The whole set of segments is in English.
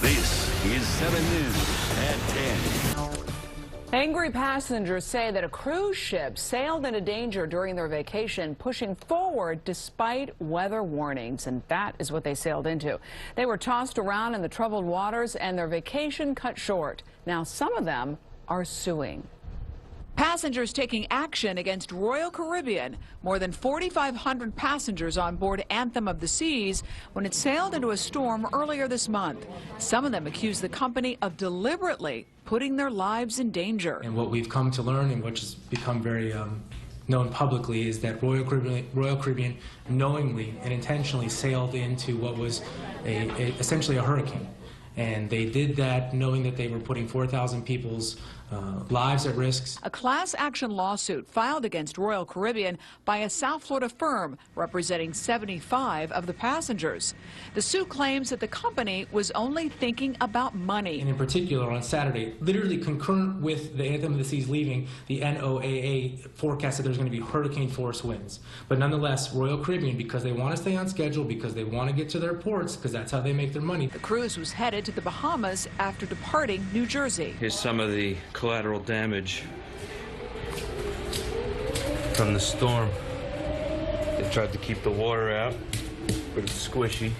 This is 7 News at 10. Angry passengers say that a cruise ship sailed into danger during their vacation, pushing forward despite weather warnings, and that is what they sailed into. They were tossed around in the troubled waters and their vacation cut short. Now some of them are suing. Passengers taking action against Royal Caribbean. More than 4,500 passengers on board Anthem of the Seas when it sailed into a storm earlier this month. Some of them accuse the company of deliberately putting their lives in danger. And what we've come to learn, and which has become very known publicly, is that Royal Caribbean knowingly and intentionally sailed into what was essentially a hurricane. And they did that knowing that they were putting 4,000 people's lives at risk. A class action lawsuit filed against Royal Caribbean by a South Florida firm representing 75 of the passengers. The suit claims that the company was only thinking about money. And in particular, on Saturday, literally concurrent with the Anthem of the Seas leaving, the NOAA forecasted there's going to be hurricane force winds. But nonetheless, Royal Caribbean, because they want to stay on schedule, because they want to get to their ports, because that's how they make their money. The cruise was headed to the Bahamas after departing New Jersey. Here's some of the collateral damage from the storm. They tried to keep the water out, but it's squishy.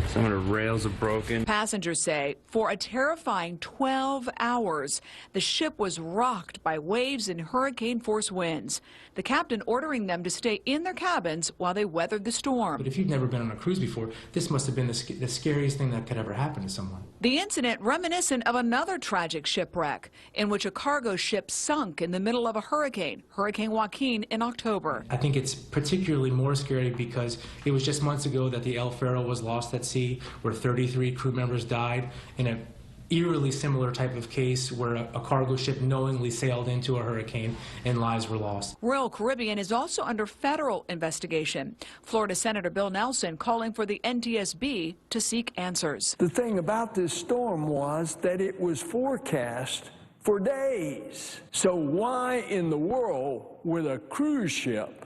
Some of the rails are broken. Passengers say for a terrifying 12 hours, the ship was rocked by waves and hurricane-force winds. The captain ordering them to stay in their cabins while they weathered the storm. But if you've never been on a cruise before, this must have been the scariest thing that could ever happen to someone. The incident reminiscent of another tragic shipwreck in which a cargo ship sunk in the middle of a hurricane, Hurricane Joaquin, in October. I think it's particularly more scary because it was just months ago that the Faro was lost at sea, where 33 crew members died in an eerily similar type of case where a cargo ship knowingly sailed into a hurricane and lives were lost. Royal Caribbean is also under federal investigation. Florida Senator Bill Nelson calling for the NTSB to seek answers. The thing about this storm was that it was forecast for days. So why in the world would a cruise ship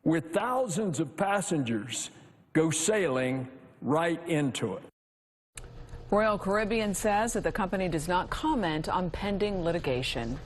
with thousands of passengers go sailing right into it? Royal Caribbean says that the company does not comment on pending litigation.